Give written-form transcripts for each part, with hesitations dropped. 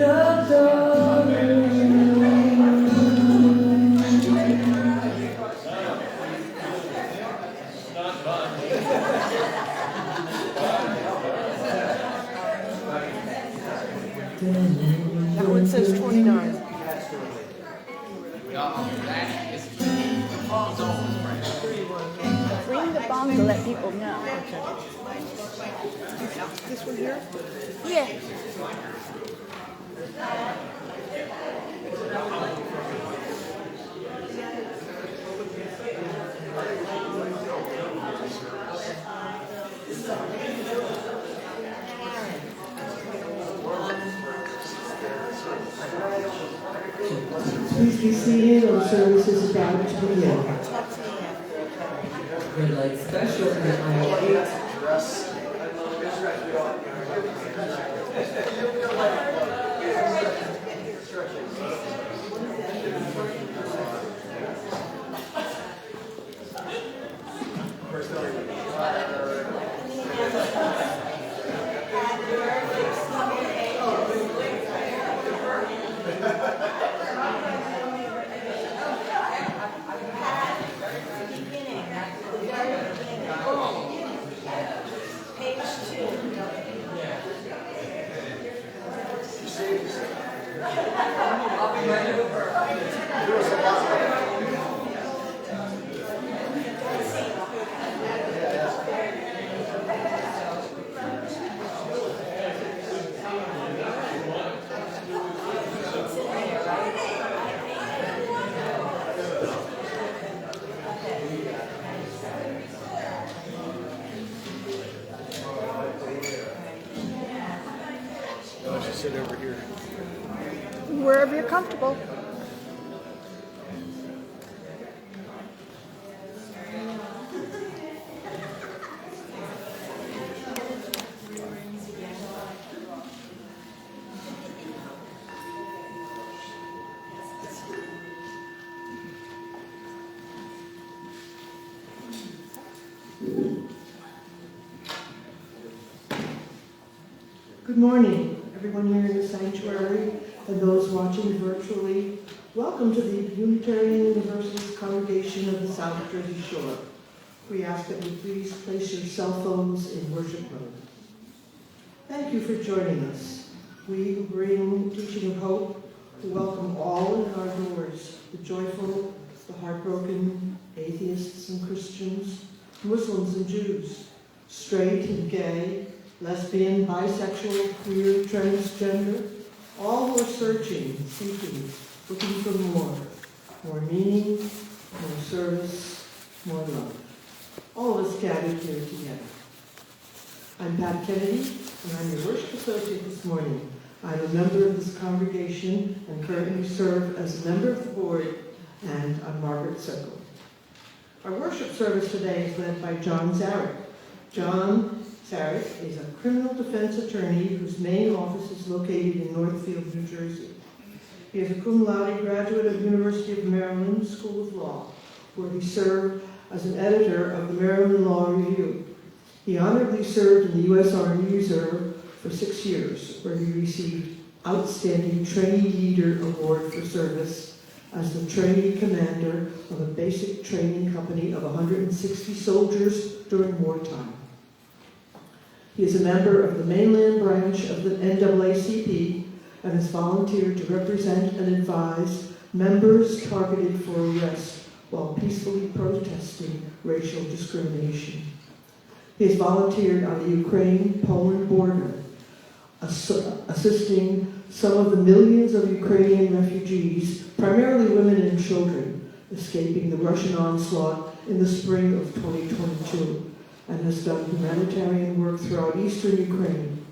That one says 29. Ring the bong to let people know. This one here? Yeah. Please be seated, our service is about to begin. Red light special in aisle 8. Sit over here. Wherever you're comfortable. Good morning, everyone here in the sanctuary and those watching virtually. Welcome to the Unitarian Universalist Congregation of the South Jersey Shore. We ask that you please place your cell phones in worship mode. Thank you for joining us. We who bring teaching of hope, who welcome all in our doors, the joyful, the heartbroken, atheists and Christians, Muslims and Jews, straight and gay, lesbian, bisexual, queer, transgender, all who are searching, seeking, looking for more meaning, more service, more love. All of us gathered here together. I'm Pat Kennedy, and I'm your worship associate this morning. I'm a member of this congregation and currently serve as a member of the board and on Margaret Circle. Our worship service today is led by John Zarych. John Zarych is a criminal defense attorney whose main office is located in Northfield, New Jersey. He is a cum laude graduate of the University of Maryland School of Law, where he served as an editor of the Maryland Law Review. He honorably served in the U.S. Army Reserve for 6 years, where he received Outstanding Trainee Leader Award for service as the trainee commander of a basic training company of 160 soldiers during wartime. He is a member of the mainland branch of the NAACP and has volunteered to represent and advise members targeted for arrest while peacefully protesting racial discrimination. He has volunteered on the Ukraine-Poland border, assisting some of the millions of Ukrainian refugees, primarily women and children, escaping the Russian onslaught in the spring of 2022. And has done humanitarian work throughout eastern Ukraine.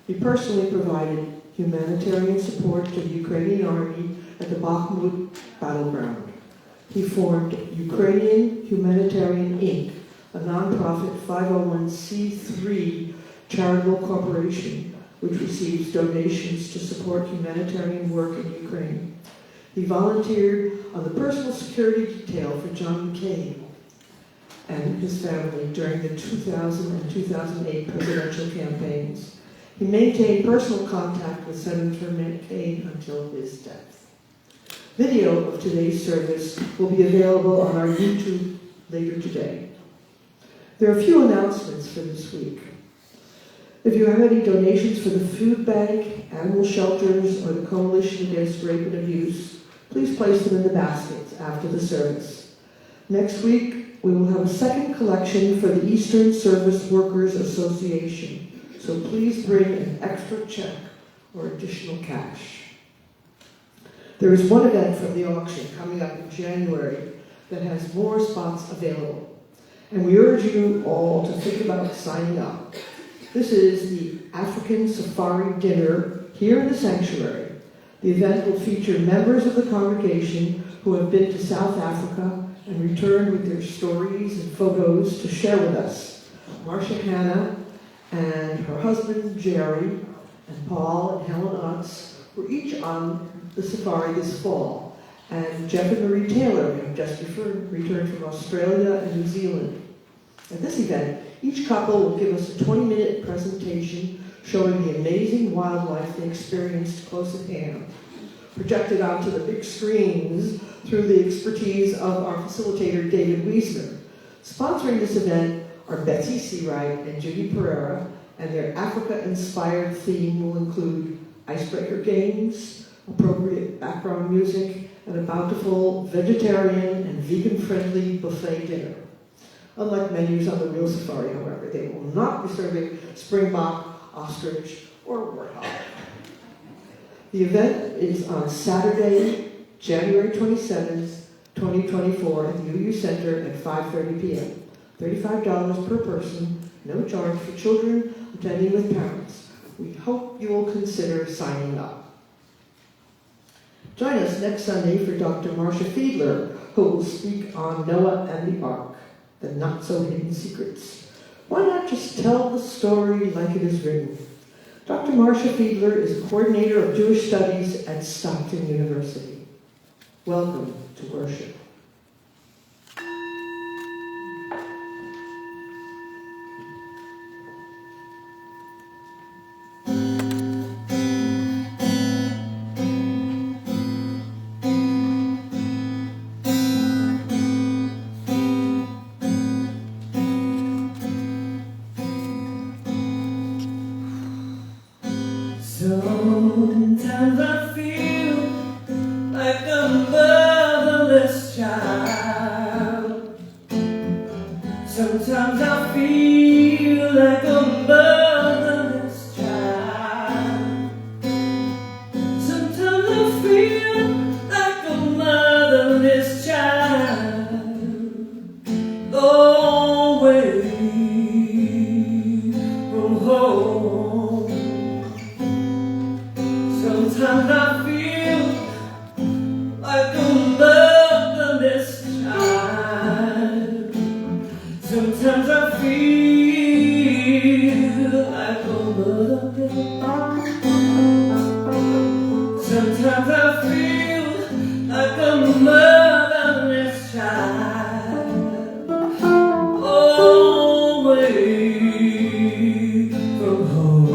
He personally provided humanitarian support to the Ukrainian army at the Bakhmut battleground. He formed Ukrainian Humanitarian Inc., a nonprofit 501c3 charitable corporation which receives donations to support humanitarian work in Ukraine. He volunteered on the personal security detail for John McCain and his family during the 2000 and 2008 presidential campaigns. He maintained personal contact with Senator McCain until his death. Video of today's service will be available on our YouTube later today. There are a few announcements for this week. If you have any donations for the food bank, animal shelters, or the Coalition Against Rape and Abuse, please place them in the baskets after the service. Next week, we will have a second collection for the Eastern Service Workers Association, so please bring an extra check or additional cash. There is one event from the auction coming up in January that has more spots available, and we urge you all to think about signing up. This is the African Safari Dinner here in the sanctuary. The event will feature members of the congregation who have been to South Africa and returned with their stories and photos to share with us. Marcia Hanna and her husband Jerry and Paul and Helen Utz were each on the safari this fall, and Jeff and Marie Taylor have just returned from Australia and New Zealand. At this event, each couple will give us a 20-minute presentation showing the amazing wildlife they experienced close at hand, projected onto the big screens through the expertise of our facilitator, David Wiesner. Sponsoring this event are Betsy Seawright and Judy Pereira, and their Africa-inspired theme will include icebreaker games, appropriate background music, and a bountiful vegetarian and vegan-friendly buffet dinner. Unlike menus on the real safari, however, they will not be serving springbok, ostrich, or warthog. The event is on Saturday, January 27th, 2024 at the UU Center at 5:30 p.m. $35 per person, no charge for children attending with parents. We hope you will consider signing up. Join us next Sunday for Dr. Marcia Fiedler, who will speak on Noah and the Ark, the not-so-hidden secrets. Why not just tell the story like it is written? Dr. Marcia Fiedler is coordinator of Jewish Studies at Stockton University. Welcome to worship. Sometimes I feel like a motherless child. Sometimes I feel like a motherless child. Sometimes I feel like a motherless child. Away from home. Sometimes I feel like a motherless child. Sometimes I feel like a motherless child. Sometimes I feel like a motherless child. Away from home.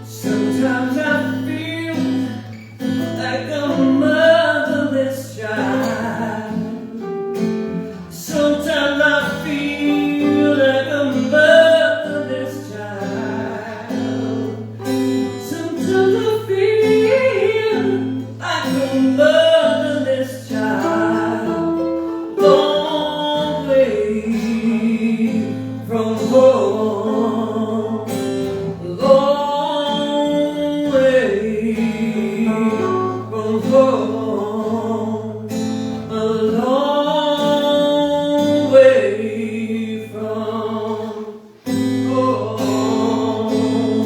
Sometimes I feel like a motherless child. Sometimes I feel like a motherless child. Sometimes I feel like a motherless child. Long way from home. Long way from home, a long way from home.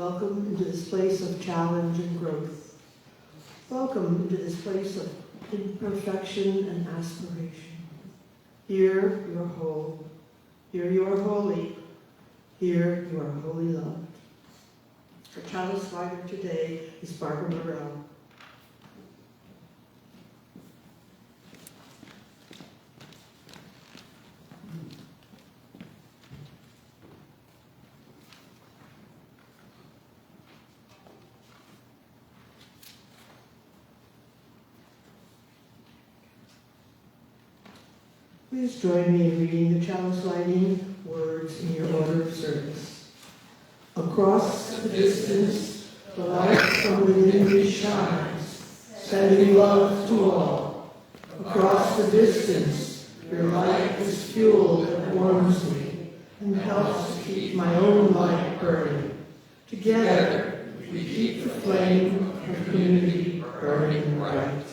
Welcome into this place of challenge and growth. Welcome into this place of imperfection and aspiration. Here you are whole. Here you are holy. Here you are wholly loved. Our chalice lighter today is Barbara Morrell. Please join me in reading the chalice lighting words in your order of service. Across the distance, the light from within me shines, sending love to all. Across the distance, your light is fuel that warms me and helps to keep my own light burning. Together, we keep the flame of community burning bright.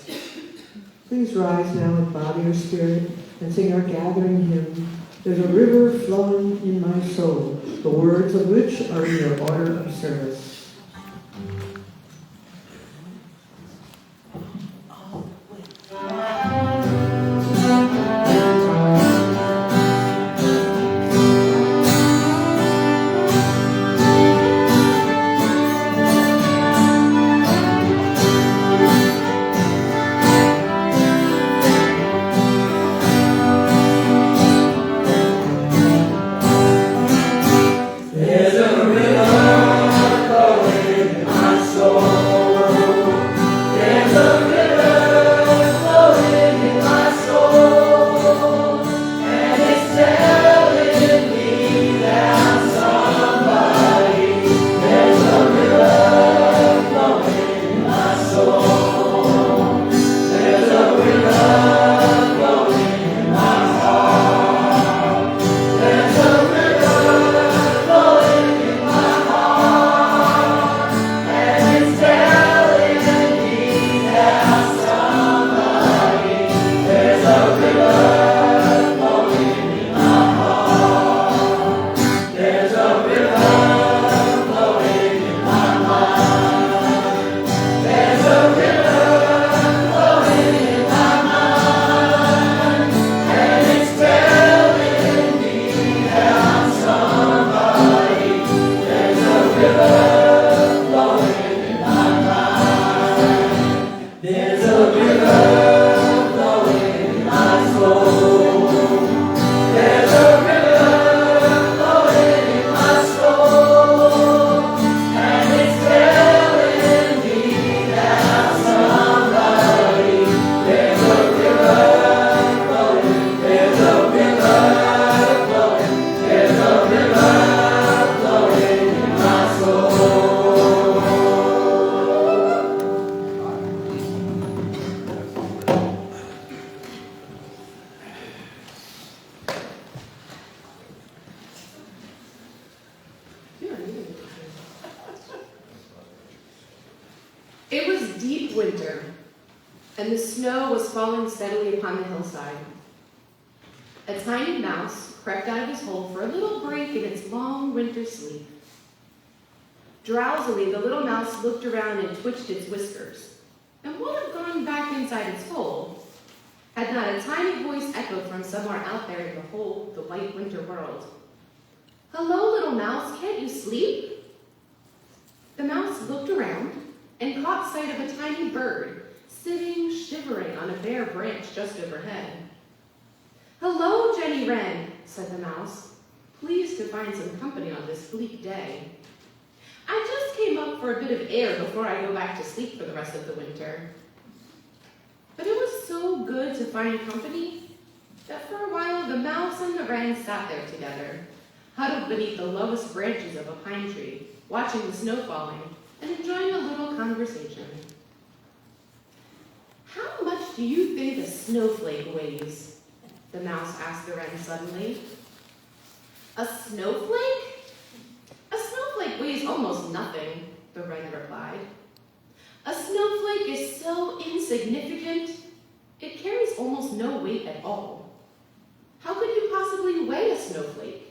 Please rise now with body or spirit and sing our gathering hymn, There's a River Flowing in My Soul, the words of which are in your order of service. It was deep winter, and the snow was falling steadily upon the hillside. A tiny mouse crept out of his hole for a little break in its long winter sleep. Drowsily, the little mouse looked around and twitched its whiskers, and would have gone back inside its hole had not a tiny voice echoed from somewhere out there in the white winter world. "Hello, little mouse, can't you sleep?" The mouse looked around and caught sight of a tiny bird sitting shivering on a bare branch just overhead. "Hello, Jenny Wren," said the mouse, pleased to find some company on this bleak day. "I just came up for a bit of air before I go back to sleep for the rest of the winter." But it was so good to find company that for a while the mouse and the wren sat there together, huddled beneath the lowest branches of a pine tree, watching the snow falling and enjoying a little conversation. "How much do you think a snowflake weighs?" the mouse asked the wren suddenly. "A snowflake? A snowflake weighs almost nothing," the wren replied. "A snowflake is so insignificant, it carries almost no weight at all. How could you possibly weigh a snowflake?"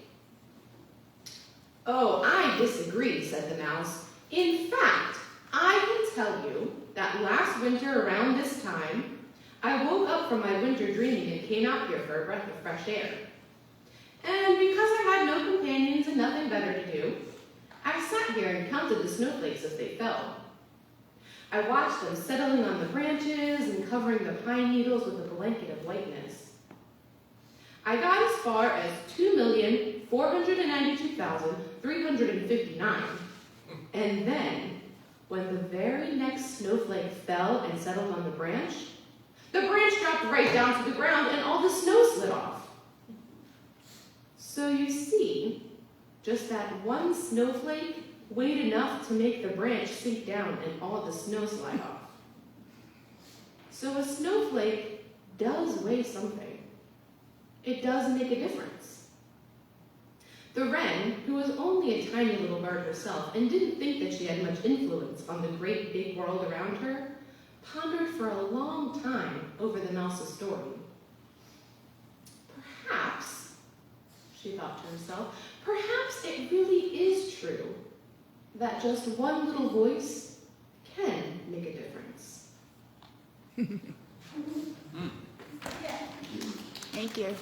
"Oh, I disagree," said the mouse. In fact, I can tell you that last winter around this time, I woke up from my winter dreaming and came out here for a breath of fresh air. And because I had no companions and nothing better to do, I sat here and counted the snowflakes as they fell. I watched them settling on the branches and covering the pine needles with a blanket of whiteness. I got as far as 2,492,359. And then, when the very next snowflake fell and settled on the branch dropped right down to the ground and all the snow slid off. So you see, just that one snowflake weighed enough to make the branch sink down and all the snow slide off. So a snowflake does weigh something. It does make a difference. The wren, who was only a tiny little bird herself and didn't think that she had much influence on the great big world around her, pondered for a long time over the mouse's story. Perhaps, she thought to herself, perhaps it really is true that just one little voice can make a difference. Thank you.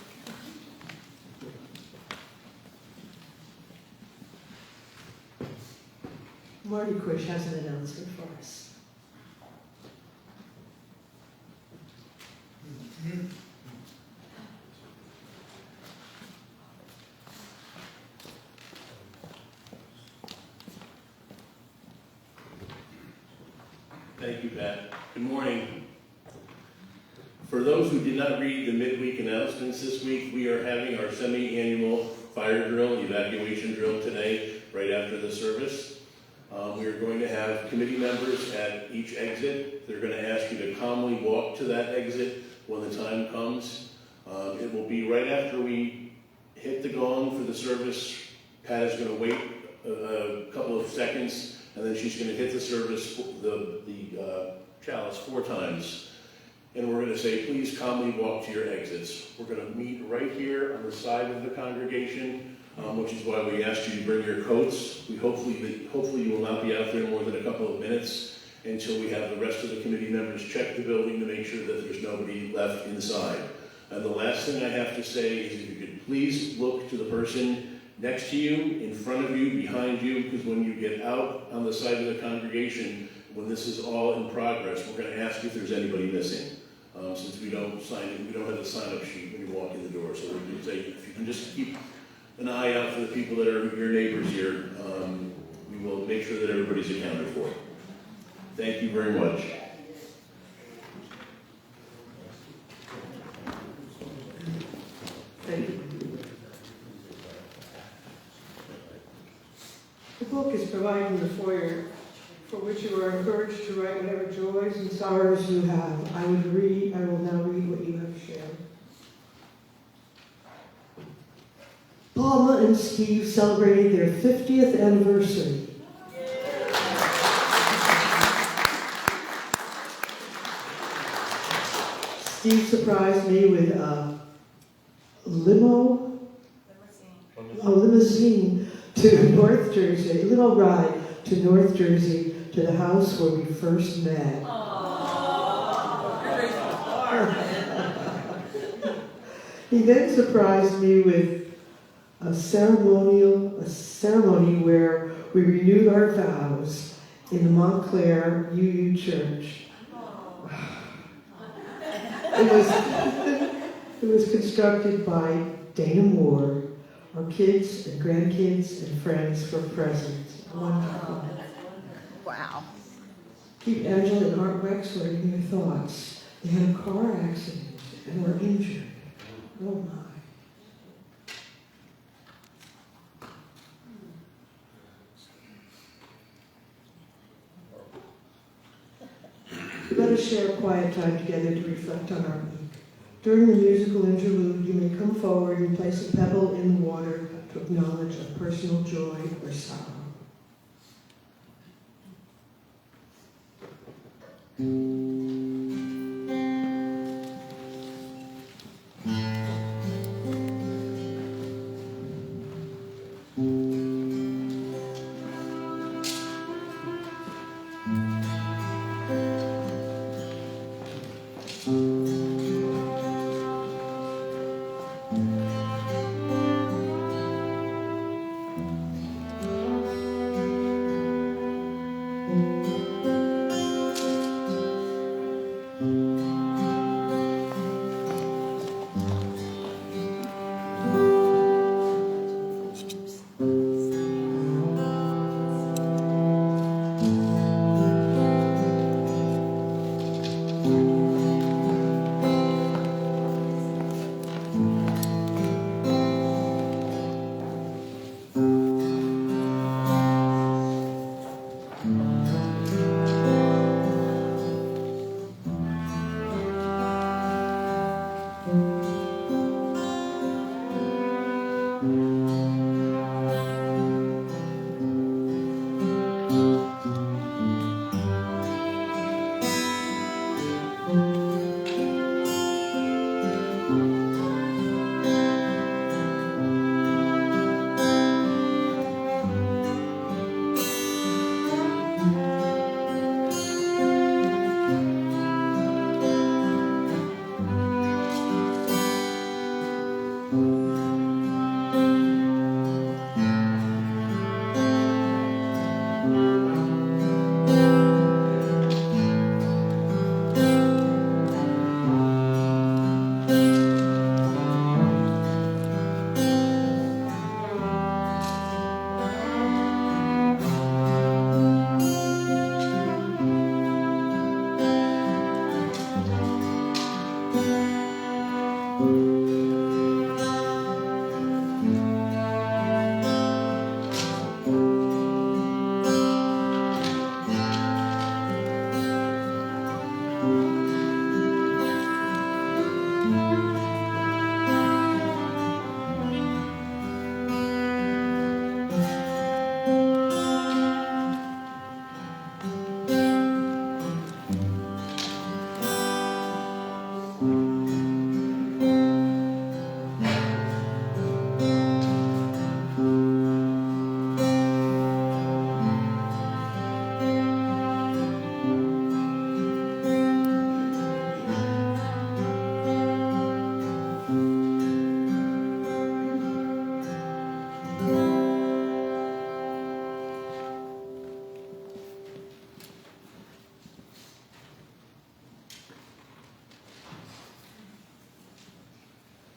Marty Quish has an announcement for us. Thank you, Pat. Good morning. For those who did not read the midweek announcements this week, we are having our semi-annual fire drill, evacuation drill today, right after the service. We are going to have committee members at each exit. They're going to ask you to calmly walk to that exit when the time comes. It will be right after we hit the gong for the service. Pat is going to wait a couple of seconds, and then she's going to hit the service, the chalice 4 times. And we're going to say, please calmly walk to your exits. We're going to meet right here on the side of the congregation, which is why we asked you to bring your coats. Hopefully you will not be out there more than a couple of minutes until we have the rest of the committee members check the building to make sure that there's nobody left inside. And the last thing I have to say is if you could please look to the person next to you, in front of you, behind you, because when you get out on the side of the congregation, when this is all in progress, we're going to ask you if there's anybody missing. Since we don't have the sign-up sheet when you walk in the door. So we can say, if you can just keep an eye out for the people that are your neighbors here, we will make sure that everybody's accounted for. Thank you very much. Thank you. The book is provided in the foyer, for which you are encouraged to write whatever joys and sorrows you have. I will now read what you have shared. Palma and Steve celebrated their 50th anniversary. Steve surprised me with a limousine to North Jersey, a limo ride to North Jersey, to the house where we first met. He then surprised me with a ceremony where we renewed our vows in the Montclair UU Church. It was constructed by Dana Moore. Our kids and grandkids and friends were present. Wonderful. Wow. Keep Angela and Art Wexler in your thoughts. They had a car accident and were injured. Oh my. Let us share a quiet time together to reflect on our week. During the musical interlude, you may come forward and place a pebble in the water to acknowledge a personal joy or sorrow.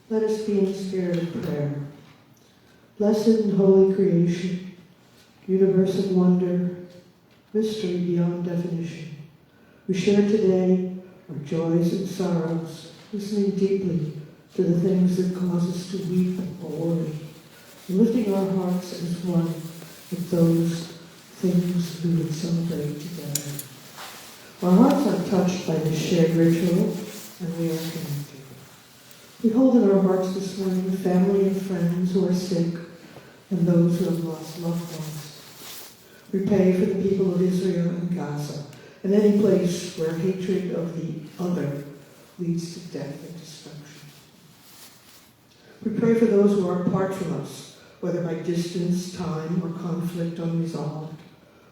Let us be in the spirit of prayer. Blessed and holy creation, universe of wonder, mystery beyond definition. We share today our joys and sorrows, listening deeply to the things that cause us to weep or worry, and lifting our hearts as one with those things we would celebrate together. Our hearts are touched by this shared ritual, and we are connected. We hold in our hearts this morning family and friends who are sick and those who have lost loved ones. We pray for the people of Israel and Gaza and any place where hatred of the other leads to death and destruction. We pray for those who are apart from us, whether by distance, time, or conflict unresolved.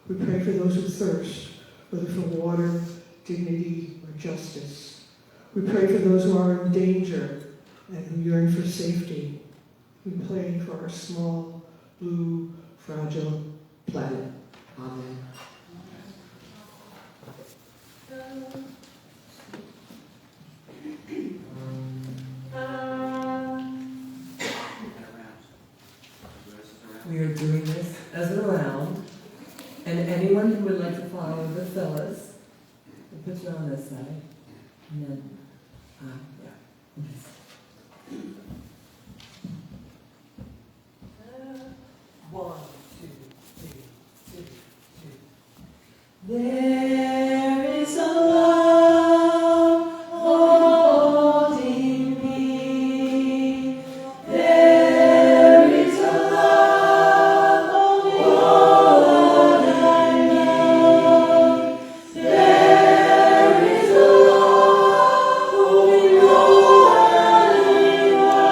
We pray for those who thirst, whether for water, dignity, or justice. We pray for those who are in danger and who yearn for safety. We pray for our small, blue, fragile planet. Amen. We are doing this as a round, and anyone who would like to follow the fellas, we'll put you on this side, and then, One, two, three, two. There is a love holding me. There is a love holding me. There is a love holding me.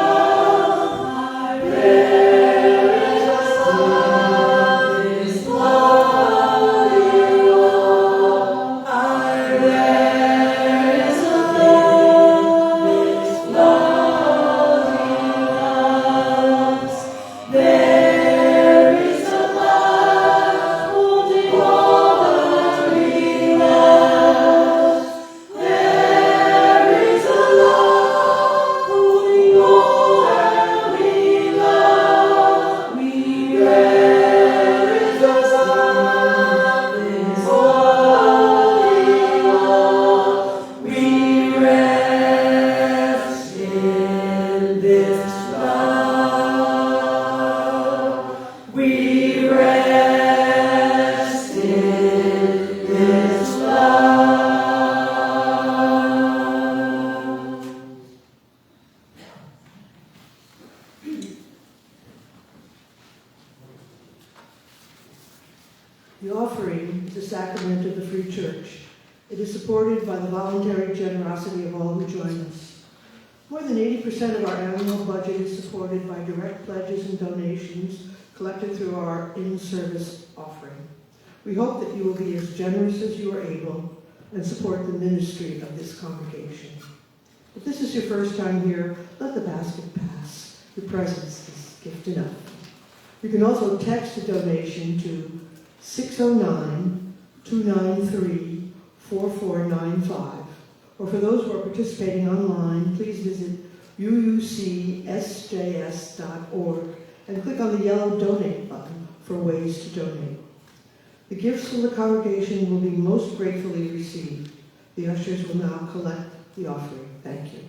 is supported by the voluntary generosity of all who join us. More than 80% of our annual budget is supported by direct pledges and donations collected through our in-service offering. We hope that you will be as generous as you are able and support the ministry of this congregation. If this is your first time here, let the basket pass. Your presence is gift enough. You can also text a donation to 609-293-4495. Or for those who are participating online, please visit uucsjs.org and click on the yellow donate button for ways to donate. The gifts from the congregation will be most gratefully received. The ushers will now collect the offering. Thank you.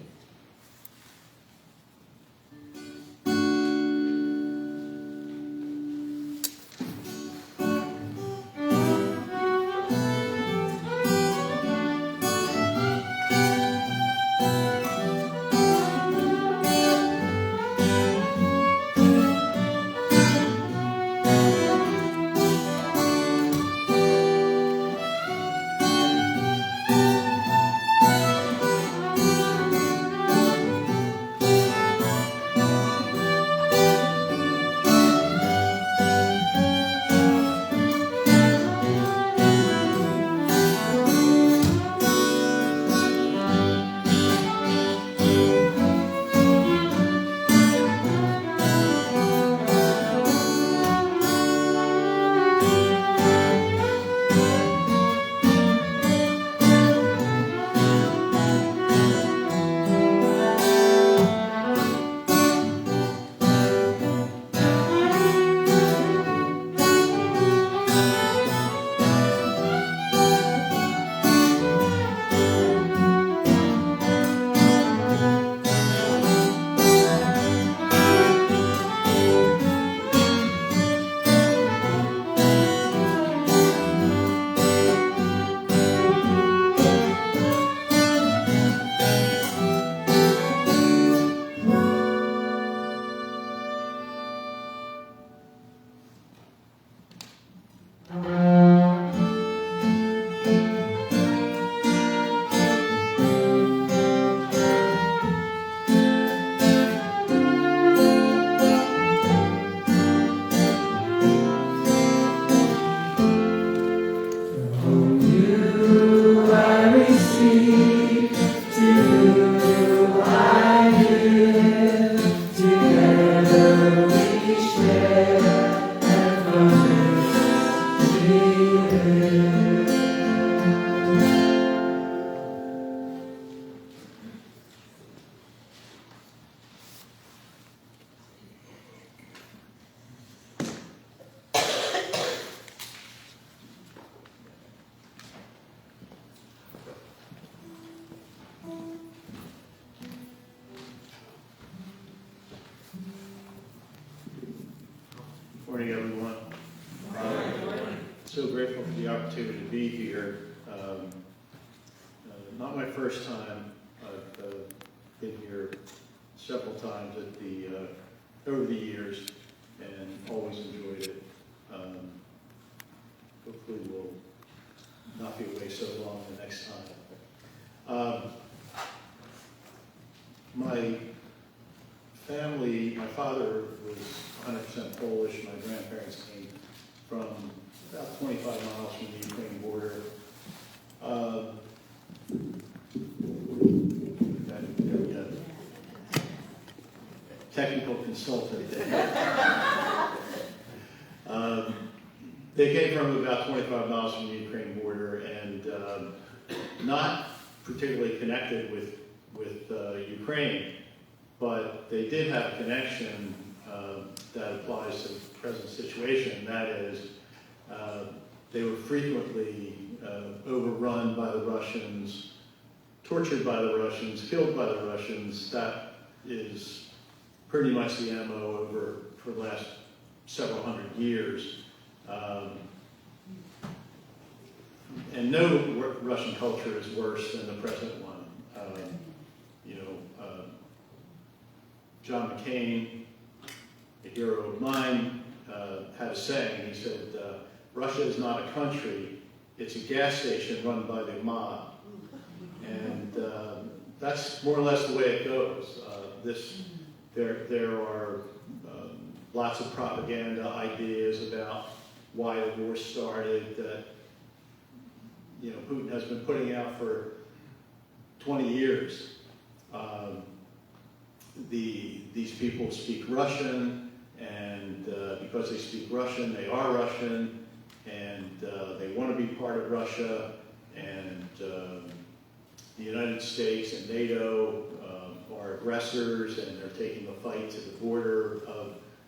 Morning, everyone. So grateful for the opportunity to be here. Not my first time. I've been here several times over the years and always enjoyed it. Hopefully we'll not be away so long the next time. My family, my father was 100% Polish. My grandparents came from about 25 miles from the Ukraine border. Technical consultant. They came from about 25 miles from the Ukraine border and not particularly connected with Ukraine, but they did have a connection that applies to the present situation. That is, they were frequently overrun by the Russians, tortured by the Russians, killed by the Russians. That is pretty much the MO for the last several hundred years. And no Russian culture is worse than the present one. John McCain, a hero of mine, had a saying. He said, Russia is not a country, it's a gas station run by the mob. And that's more or less the way it goes. There are lots of propaganda ideas about why the war started that Putin has been putting out for 20 years. These people speak Russian, and because they speak Russian, they are Russian, and they want to be part of Russia, and the United States and NATO are aggressors, and they're taking the fight to the border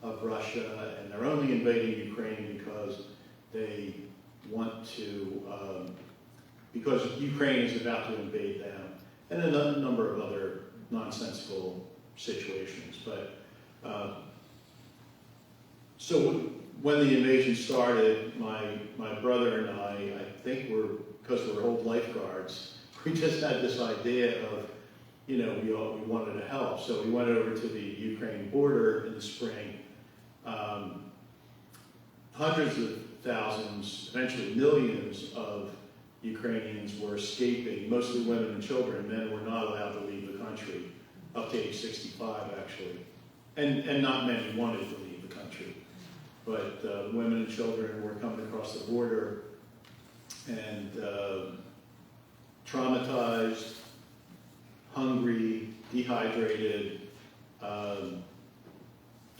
of Russia, and they're only invading Ukraine because they want to, because Ukraine is about to invade them, and a number of other nonsensical situations. But so when the invasion started, my brother and I think because we're old lifeguards, we just had this idea of, we wanted to help. So we went over to the Ukraine border in the spring. Hundreds of thousands, eventually millions of Ukrainians were escaping, mostly women and children. Men were not allowed to leave the country, up to age 65 actually. And not many wanted to leave the country. But women and children were coming across the border and traumatized, hungry, dehydrated,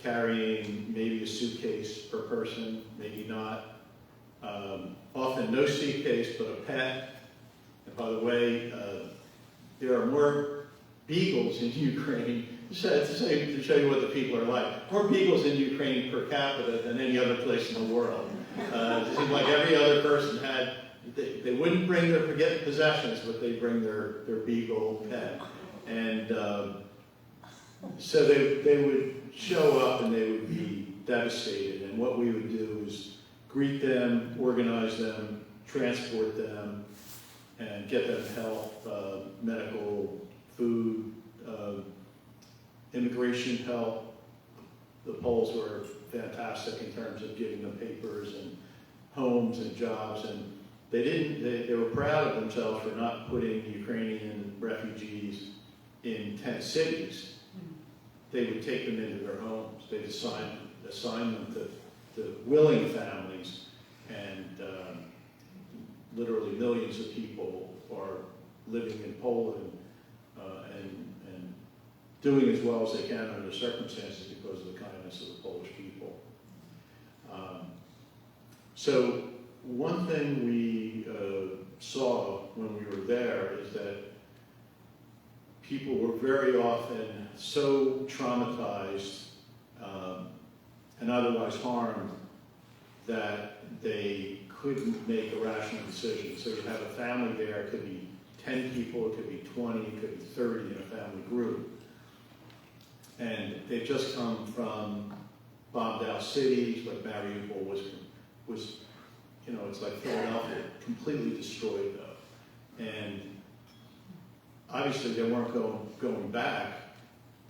carrying maybe a suitcase per person, maybe not. Often no suitcase, but a pet. And by the way, there are more beagles in Ukraine, to show you what the people are like, more beagles in Ukraine per capita than any other place in the world. It seems like every other person had, they wouldn't bring their possessions, but they bring their beagle pet. And so they would show up and they would be devastated. And what we would do is greet them, organize them, transport them, and get them help, medical, food, immigration help. The Poles were fantastic in terms of giving them papers and homes and jobs, and they were proud of themselves for not putting Ukrainian refugees in tent cities. They would take them into their homes. They'd assign them to willing families, and literally millions of people are living in Poland and doing as well as they can under circumstances because of the kindness of the Polish people. So one thing we saw when we were there is that people were very often so traumatized and otherwise harmed that they couldn't make a rational decision. So you have a family there, it could be 10 people, it could be 20, it could be 30 in a family group. And they've just come from bombed out cities, like Mariupol was it's like Philadelphia, completely destroyed though. And obviously they weren't going back,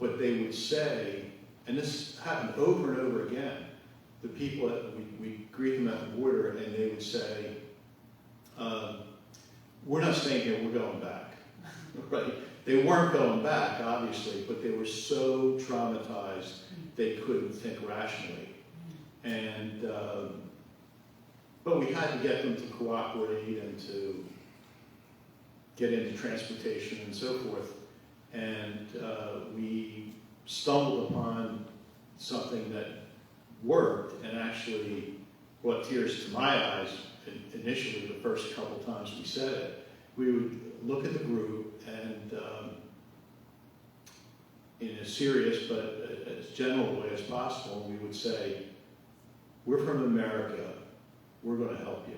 but they would say, and this happened over and over again, the people we greet them at the border and they would say, we're not staying here, we're going back, right? They weren't going back, obviously, but they were so traumatized they couldn't think rationally. And, but we had to get them to cooperate and to get into transportation and so forth. And we stumbled upon something that worked and actually brought tears to my eyes initially the first couple times we said it. We would look at the group and in a serious but as general way as possible, we would say, we're from America, we're going to help you.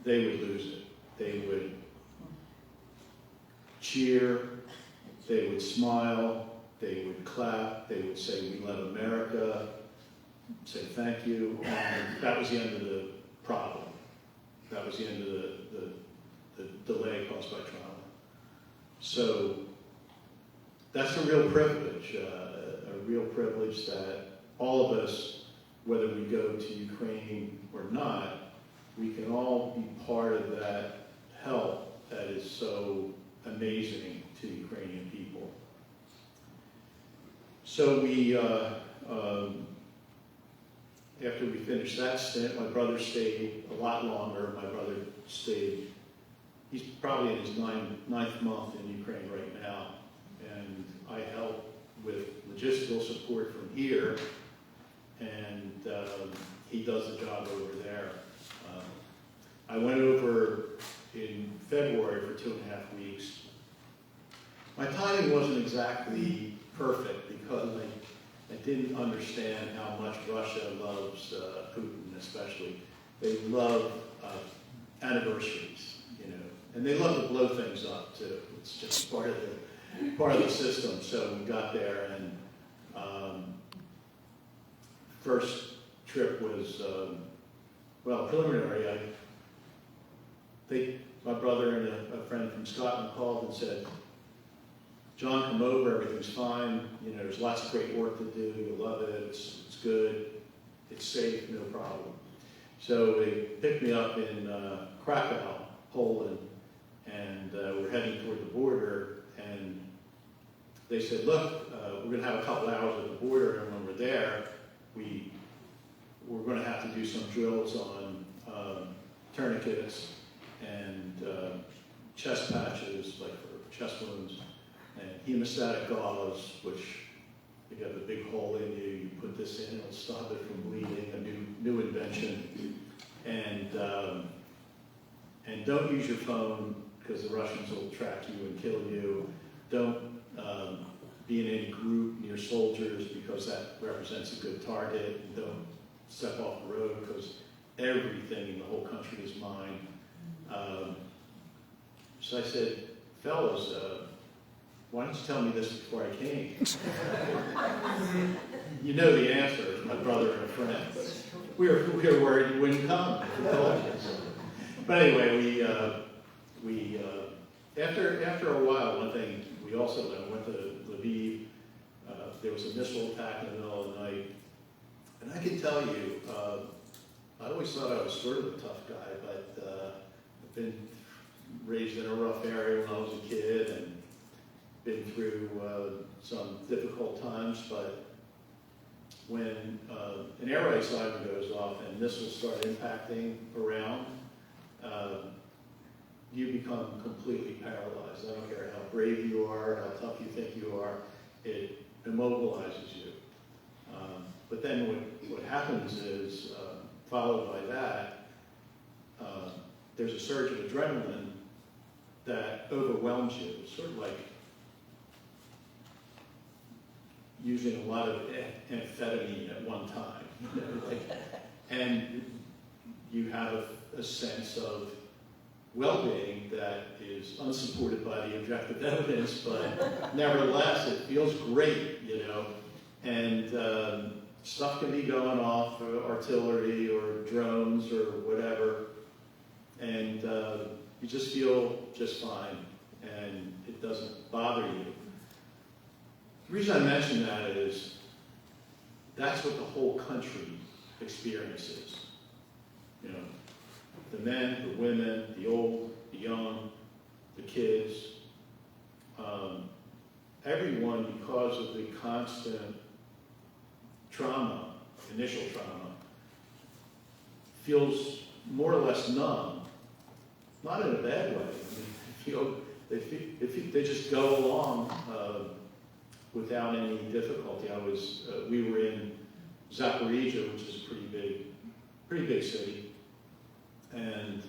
They would lose it. They would cheer, they would smile, they would clap, they would say, we love America, say thank you, and that was the end of the problem. That was the end of the delay caused by trauma. So that's a real privilege that all of us whether we go to Ukraine or not, we can all be part of that help that is so amazing to Ukrainian people. So we, after we finished that stint, my brother stayed a lot longer. My brother stayed, he's probably in his ninth month in Ukraine right now. And I help with logistical support from here, and he does the job over there. I went over in February for 2.5 weeks. My timing wasn't exactly perfect because I didn't understand how much Russia loves Putin, especially. They love anniversaries, you know, and they love to blow things up too. It's just part of the system. So we got there, and first trip was preliminary. My brother and a friend from Scotland called and said, "John, come over, everything's fine, you know, there's lots of great work to do, you'll love it, it's good, it's safe, no problem." So they picked me up in Krakow, Poland, and we're heading toward the border, and they said, "Look, we're going to have a couple hours at the border, and when we're there, we're going to have to do some drills on tourniquets and chest patches, like for chest wounds, and hemostatic gauze, which if you have a big hole in you, you put this in, it'll stop it from bleeding, a new invention. And don't use your phone because the Russians will track you and kill you. Don't be in any group near soldiers because that represents a good target. And don't step off the road because everything in the whole country is mine." So I said, "Fellas, why didn't you tell me this before I came?" You know the answer, it's my brother and a friend. We were worried you wouldn't come. But anyway, we after a while, one thing we also went to Lviv. There was a missile attack in the middle of the night, and I can tell you, I always thought I was sort of a tough guy, but I've been raised in a rough area when I was a kid and been through some difficult times, but when an air raid siren goes off and missiles start impacting around, you become completely paralyzed. I don't care how brave you are, how tough you think you are, it immobilizes you. But then what happens is, followed by that, there's a surge of adrenaline that overwhelms you. It's sort of like using a lot of amphetamine at one time. You know, and you have a sense of well-being that is unsupported by the objective evidence, but nevertheless, it feels great, you know. And stuff can be going off, artillery or drones or whatever, and you just feel just fine, and it doesn't bother you. The reason I mention that is that's what the whole country experiences. You know, the men, the women, the old, the young, the kids, everyone, because of the constant trauma, initial trauma, feels more or less numb. Not in a bad way. I mean, they just go along without any difficulty. We were in Zarych, which is a pretty big city, and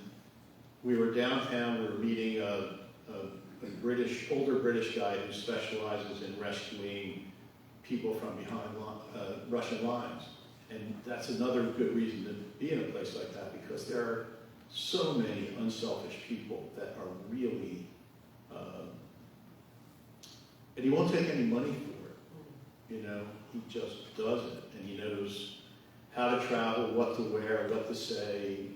we were downtown. We were meeting a older British guy who specializes in rescuing people from behind Russian lines, and that's another good reason to be in a place like that, because there are so many unselfish people that are really, and he won't take any money for it. You know, he just does it, and he knows how to travel, what to wear, what to say,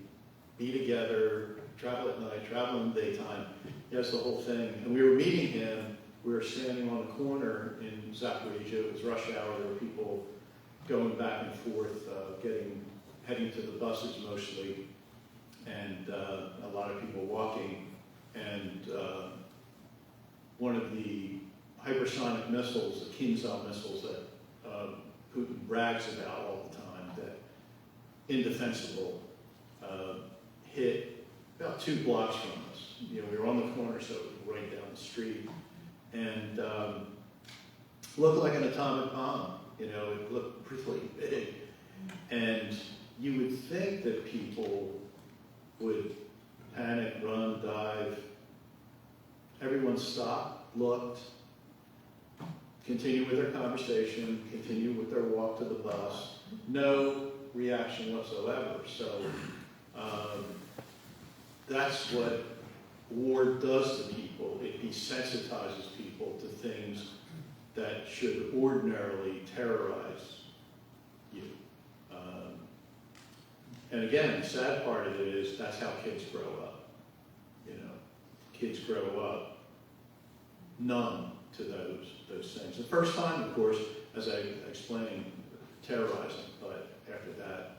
be together, travel at night, travel in the daytime. He has the whole thing. And we were meeting him. We were standing on the corner in Zaporizhzhia. It was rush hour. There were people going back and forth, heading to the buses mostly, and a lot of people walking, and one of the hypersonic missiles, the Kinzhal missiles that Putin brags about all the time, that indefensible, hit about 2 blocks from us. You know, we were on the corner, so it was right down the street, and looked like an atomic bomb. You know, it looked really big, and you would think that people would panic, run, dive. Everyone stopped, looked, continued with their conversation, continued with their walk to the bus. No reaction whatsoever. So that's what war does to people. It desensitizes people to things that should ordinarily terrorize you. And again, the sad part of it is that's how kids grow up. You know, kids grow up numb to those things. The first time, of course, as I explained, terrorizing, but after that,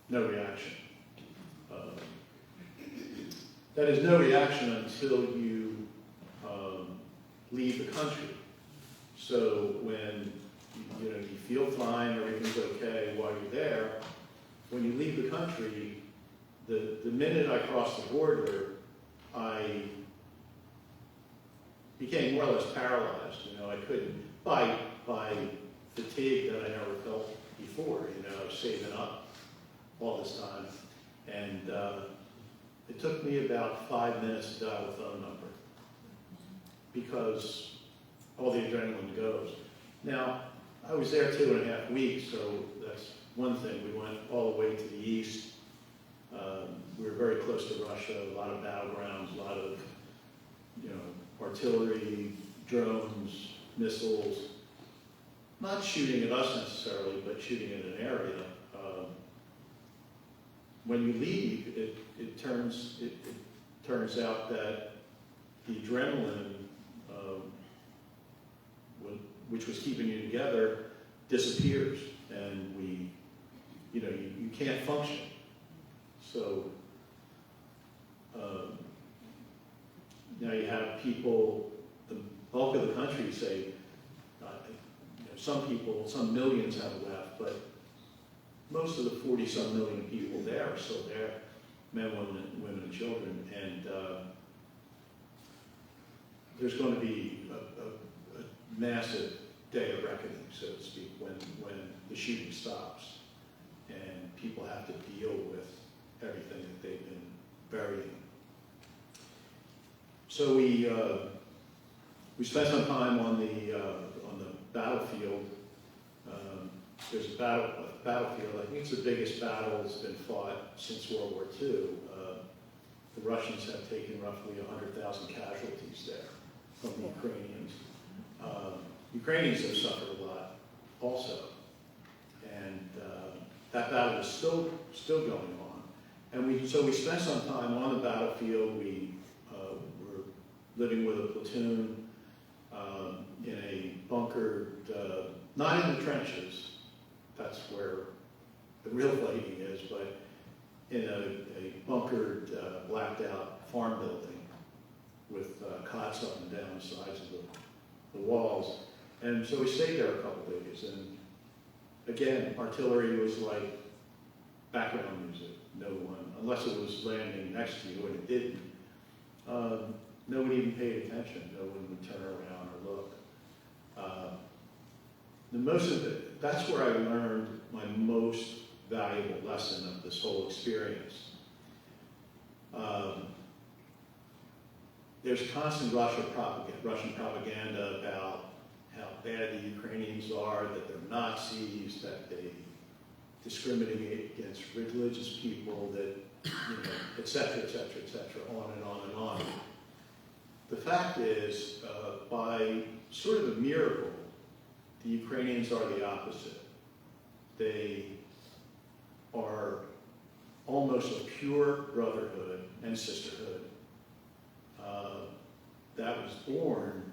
no reaction. That is no reaction until you leave the country. So when you feel fine, everything's okay while you're there, when you leave the country, the minute I crossed the border, I became more or less paralyzed. You know, I couldn't, by fatigue that I never felt before. You know, I was saving up all this time, and it took me about 5 minutes to dial the phone number because all the adrenaline goes. Now, I was there 2.5 weeks, so that's one thing. We went all the way to the east. We were very close to Russia, a lot of battlegrounds, a lot of, artillery, drones, missiles, not shooting at us necessarily, but shooting at an area. When you leave, it turns out that the adrenaline, which was keeping you together, disappears, and you can't function. So now you have people, the bulk of the country say, some millions have left, but most of the 40-some million people there are still there, men, women, and children, and there's going to be a massive day of reckoning, so to speak, when the shooting stops, and people have to deal with everything that they've been burying. So we spent some time on the battlefield. There's a battlefield. I think it's the biggest battle that's been fought since World War II. The Russians have taken roughly 100,000 casualties there from the Ukrainians. Ukrainians have suffered a lot also, and that battle is still going on. And so we spent some time on the battlefield. We were living with a platoon in a bunkered, not in the trenches, that's where the real fighting is, but in a bunkered, blacked out farm building with cots up and down the sides of the walls. And so we stayed there a couple days, and again, artillery was like background music. No one, unless it was landing next to you, and it didn't, no one even paid attention. No one would turn around or look. That's where I learned my most valuable lesson of this whole experience. There's constant Russian propaganda about how bad the Ukrainians are, that they're Nazis, that they discriminate against religious people, that, et cetera, et cetera, et cetera, on and on and on. The fact is, by sort of a miracle, the Ukrainians are the opposite. They are almost a pure brotherhood and sisterhood that was born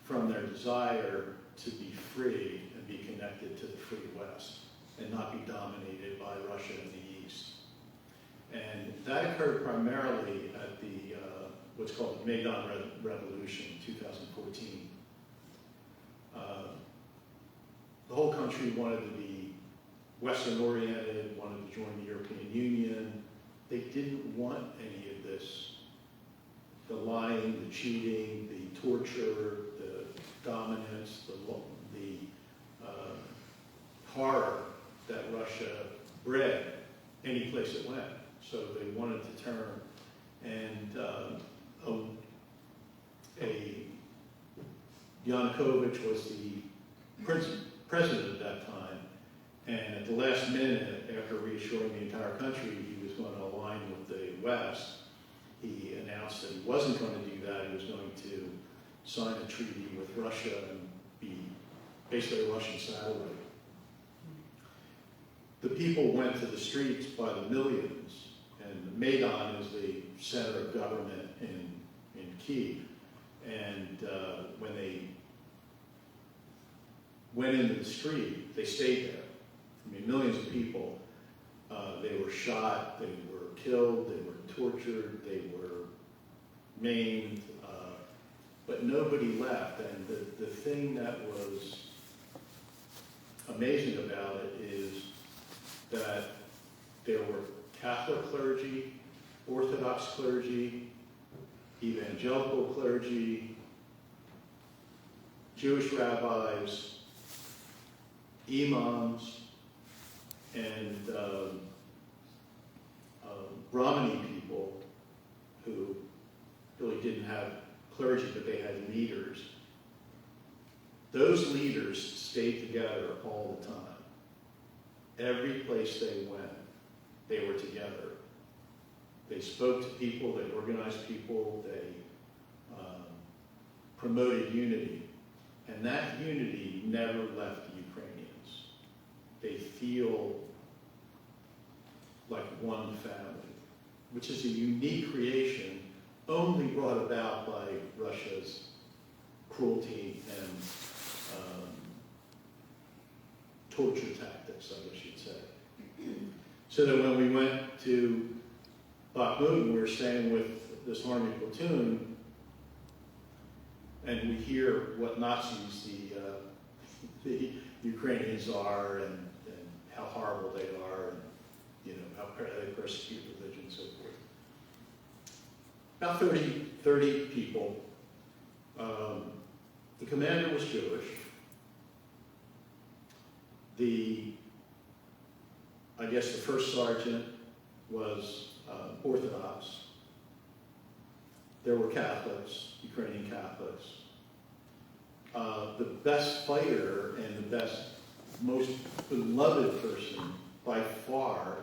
from their desire to be free and be connected to the free West and not be dominated by Russia in the East. And that occurred primarily at the what's called the Maidan Revolution in 2014. The whole country wanted to be Western-oriented, wanted to join the European Union. They didn't want any of this, the lying, the cheating, the torture, the dominance, the horror that Russia bred any place it went. So they wanted to turn, and Yanukovych was the president at that time, and at the last minute, after reassuring the entire country he was going to align with the West, he announced that he wasn't going to do that. He was going to sign a treaty with Russia and be basically a Russian satellite. The people went to the streets by the millions, and Maidan is the center of government in Kyiv. And when they went into the street, they stayed there. I mean, millions of people. They were shot, they were killed, they were tortured, they were maimed, but nobody left. And the thing that was amazing about it is that there were Catholic clergy, Orthodox clergy, evangelical clergy, Jewish rabbis, imams, and Brahmini people who really didn't have clergy, but they had leaders. Those leaders stayed together all the time. Every place they went, they were together. They spoke to people, they organized people, they promoted unity. And that unity never left the Ukrainians. They feel like one family, which is a unique creation only brought about by Russia's cruelty and torture tactics, I guess you'd say. So that when we went to Bakhmut, we were staying with this army platoon, and we hear what Nazis the Ukrainians are, and how horrible they are, and how they persecute religion and so forth. About 30 people. The commander was Jewish. I guess the first sergeant was Orthodox. There were Catholics, Ukrainian Catholics. The best fighter and the best, most beloved person by far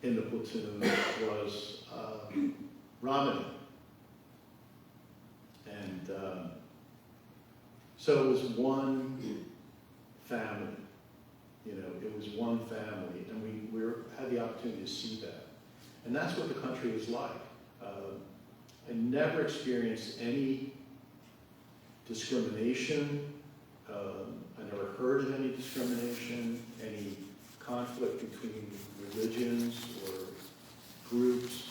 in the platoon was Ramani. And so it was one family. It was one family, and we had the opportunity to see that. And that's what the country is like. I never experienced any discrimination. I never heard of any discrimination, any conflict between religions or groups,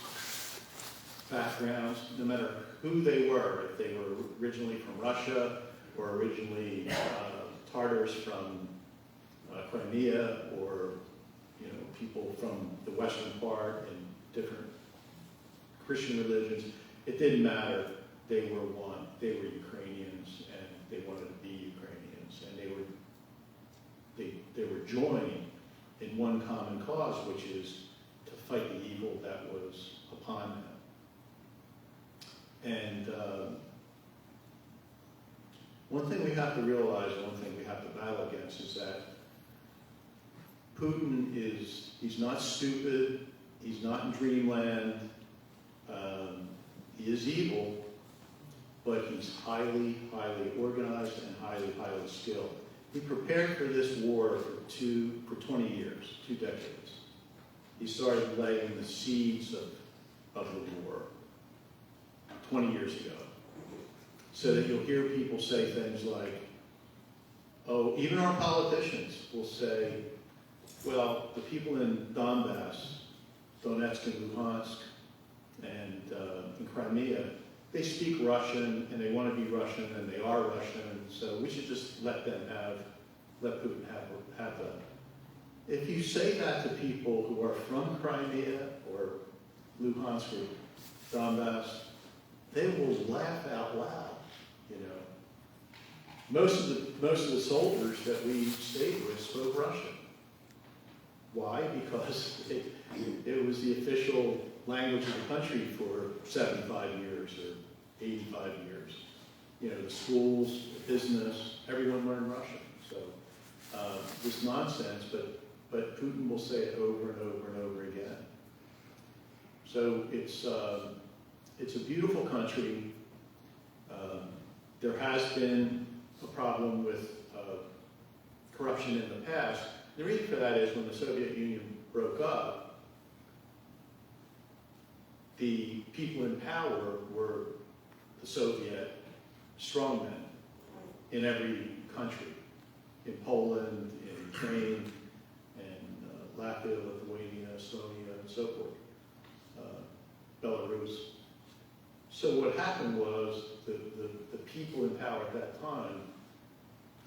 backgrounds, no matter who they were, if they were originally from Russia or originally Tartars from Crimea, or people from the western part and different Christian religions. It didn't matter. They were one. They were Ukrainians, and they wanted to be Ukrainians, and they were joined in one common cause, which is to fight the evil that was upon them. And one thing we have to realize, one thing we have to battle against, is that Putin he's not stupid, he's not in dreamland, he is evil, but he's highly, highly organized and highly, highly skilled. He prepared for this war for 20 years, 2 decades. He started laying the seeds of the war 20 years ago. So that you'll hear people say things like, Oh, even our politicians will say, well, the people in Donbass, Donetsk and Luhansk, and in Crimea, they speak Russian and they want to be Russian and they are Russian, so we should just let Putin have them. If you say that to people who are from Crimea or Luhansk or Donbass, they will laugh out loud, you know. Most of the soldiers that we stayed with spoke Russian. Why? Because it was the official language of the country for 75 years or 85 years. You know, the schools, the business, everyone learned Russian. So this nonsense, but Putin will say it over and over and over again. So it's a beautiful country. There has been a problem with corruption in the past. The reason for that is when the Soviet Union broke up, the people in power were the Soviet strongmen in every country, in Poland, in Ukraine, and Latvia, Lithuania, Estonia, and so forth, Belarus. So what happened was the people in power at that time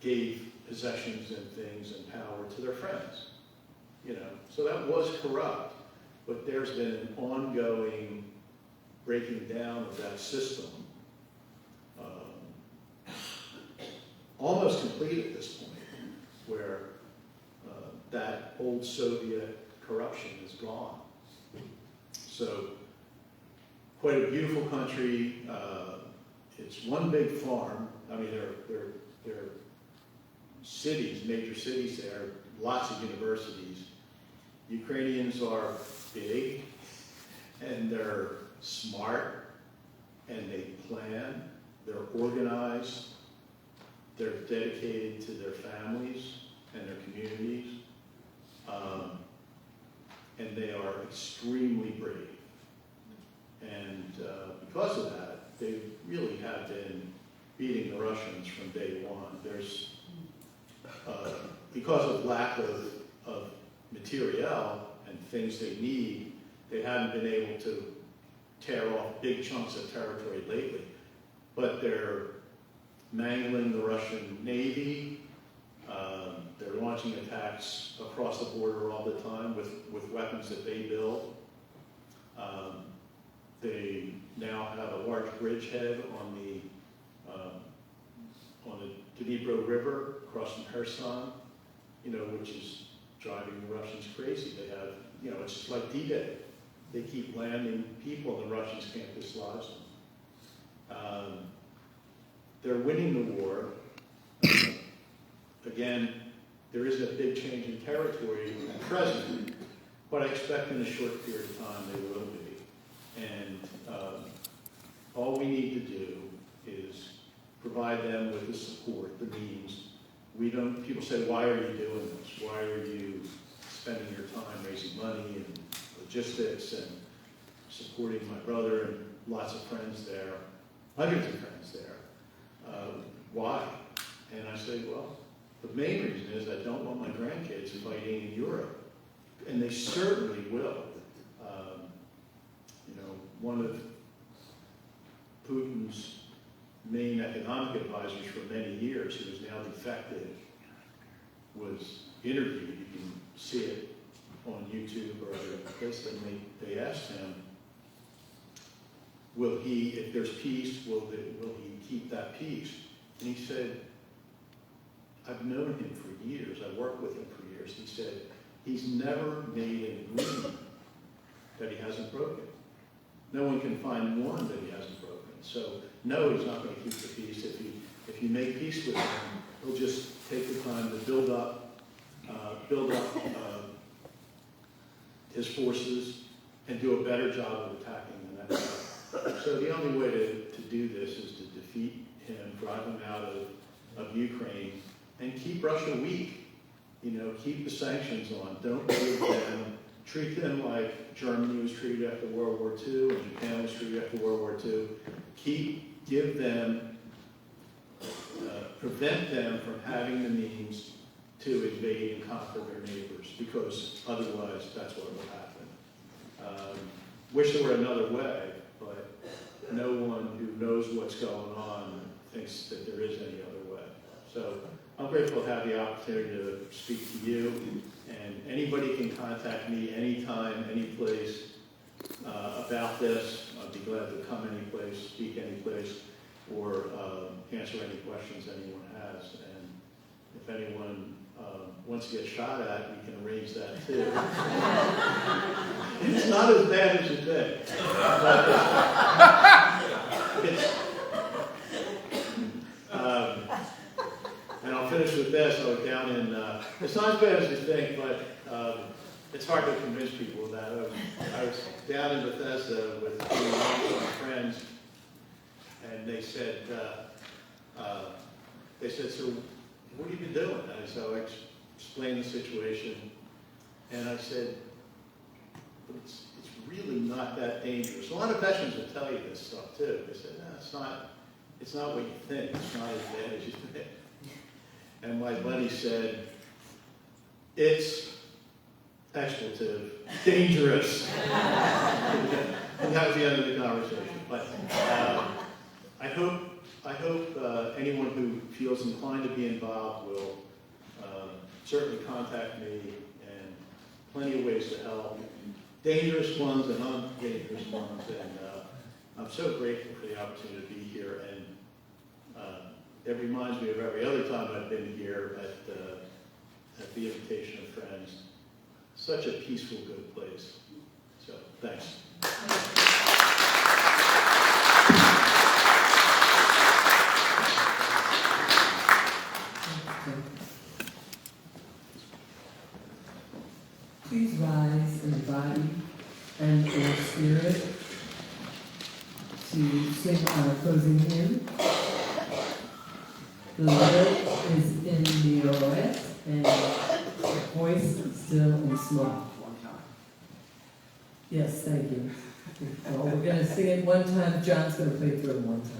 gave possessions and things and power to their friends, you know. So that was corrupt, but there's been an ongoing breaking down of that system, almost complete at this point, where that old Soviet corruption is gone. So quite a beautiful country. It's one big farm. I mean, there are cities, major cities there, lots of universities. Ukrainians are big, and they're smart, and they plan, they're organized, they're dedicated to their families and their communities, and they are extremely brave. And because of that, they really have been beating the Russians from day one. There's, because of lack of materiel and things they need, they haven't been able to tear off big chunks of territory lately. But they're mangling the Russian Navy. They're launching attacks across the border all the time with weapons that they build. They now have a large bridgehead on the Dnipro River across from Kherson, you know, which is driving the Russians crazy. They have, you know, it's just like D-Day. They keep landing people and the Russians can't dislodge them. They're winning the war. Again, there isn't a big change in territory at present, but I expect in a short period of time they will be. And all we need to do is provide them with the support, the means. People say, why are you doing this? Why are you spending your time raising money and logistics and supporting my brother and lots of friends there, hundreds of friends there? Why? And I say, well, the main reason is I don't want my grandkids fighting in Europe. And they certainly will. You know, one of Putin's main economic advisors for many years, who is now defected, was interviewed. You can see it on YouTube or other places. And they asked him, will he, if there's peace, will he keep that peace? And he said, I've known him for years. I've worked with him for years. He said, he's never made an agreement that he hasn't broken. No one can find one that he hasn't broken. So, no, he's not going to keep the peace. If you make peace with him, he'll just take the time to build up his forces and do a better job of attacking the next time. So the only way to do this is to defeat him, drive him out of Ukraine, and keep Russia weak. You know, keep the sanctions on. Don't give them, treat them like Germany was treated after World War II and Japan was treated after World War II. Give them prevent them from having the means to invade and conquer their neighbors, because otherwise that's what will happen. Wish there were another way, but no one who knows what's going on thinks that there is any other way. So I'm grateful to have the opportunity to speak to you, and anybody can contact me anytime, any place about this. I'd be glad to come any place, speak any place, or answer any questions anyone has. And if anyone wants to get shot at, we can arrange that too. It's not as bad as you think. But, and I'll finish with this. I was down in, it's not as bad as you think, but it's hard to convince people of that. I was down in Bethesda with my friends, and they said, so what have you been doing? And so I explained the situation, and I said, it's really not that dangerous. A lot of veterans will tell you this stuff too. They said, no, it's not what you think. It's not as bad as you think. And my buddy said, it's expletive, dangerous. And that was the end of the conversation. But I hope anyone who feels inclined to be involved will certainly contact me, and plenty of ways to help. Dangerous ones and non-dangerous ones. And I'm so grateful for the opportunity to be here. And it reminds me of every other time I've been here at the invitation of friends. Such a peaceful, good place. So, thanks. Please rise in body and in spirit to sing our closing hymn. The lyric is in Mioret, and the voice is still in small. Yes, thank you. Well, we're going to sing it one time. John's going to play through it one time.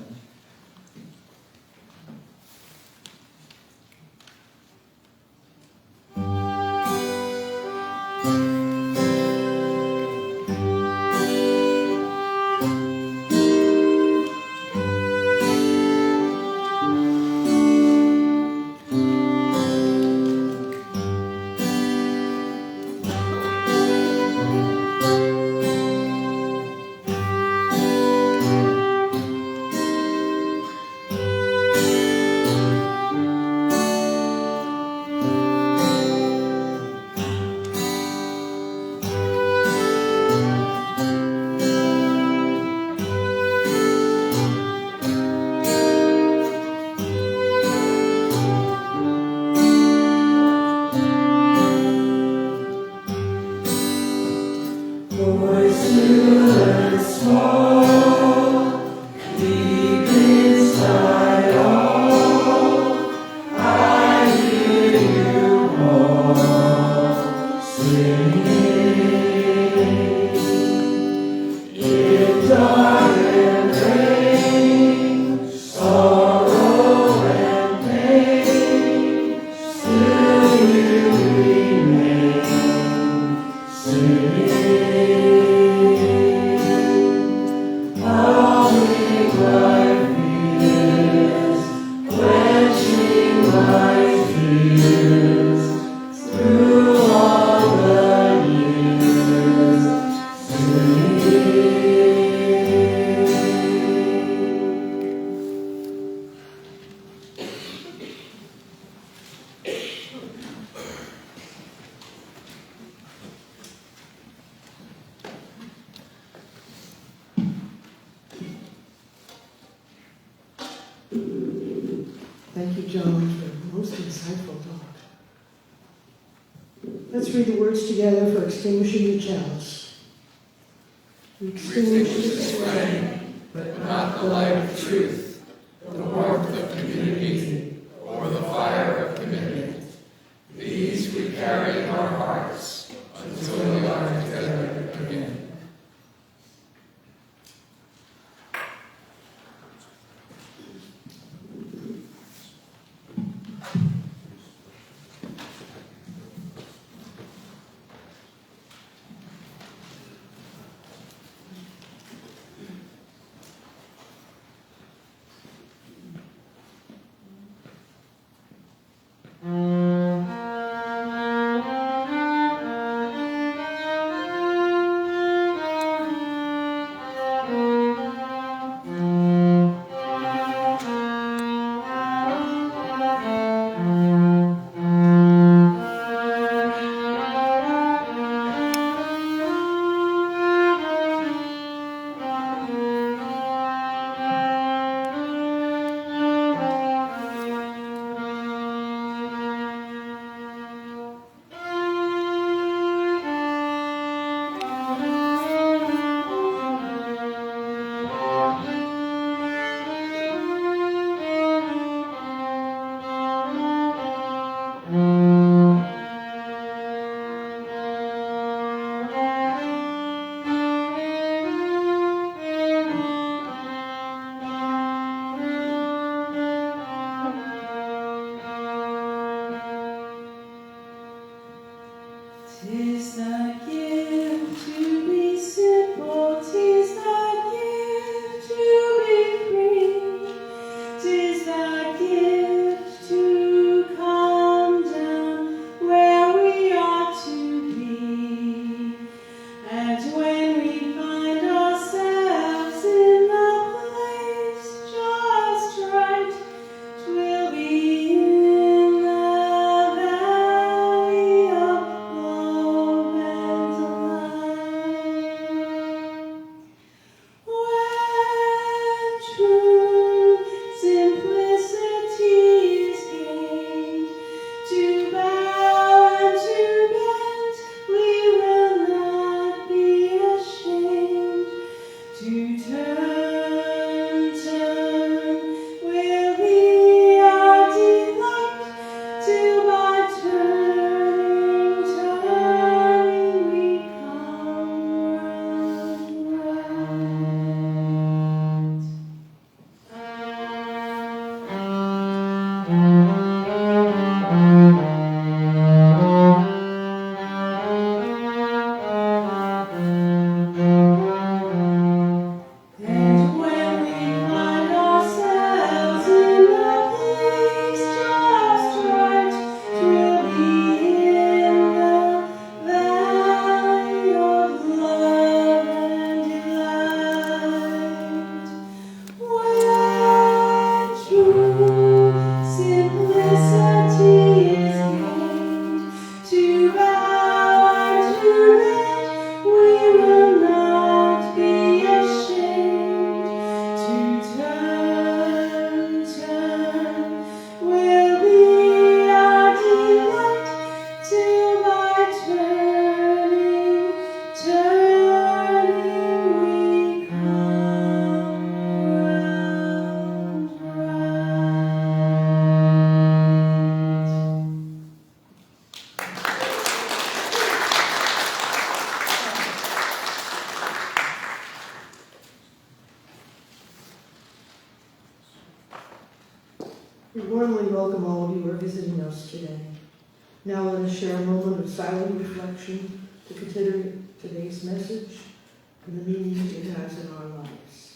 Thank you, John, for a most insightful talk. Let's read the words together for extinguishing the chalice. We extinguish this flame, but not the light of truth, the warmth of community, or the fire of commitment. These we carry in our hearts until we are together again. Turn, turn, will be our delight, till by turning, turning we come round, and when we find ourselves in a place just right, 'twill be in the valley of love and delight, where true simplicity is gained. To bow and to bend, we will not be ashamed. To turn, turn, will be our delight, till by turning, turning we come round. We warmly welcome all of you who are visiting us today. Now let us share a moment of silent reflection to consider today's message and the meaning it has in our lives.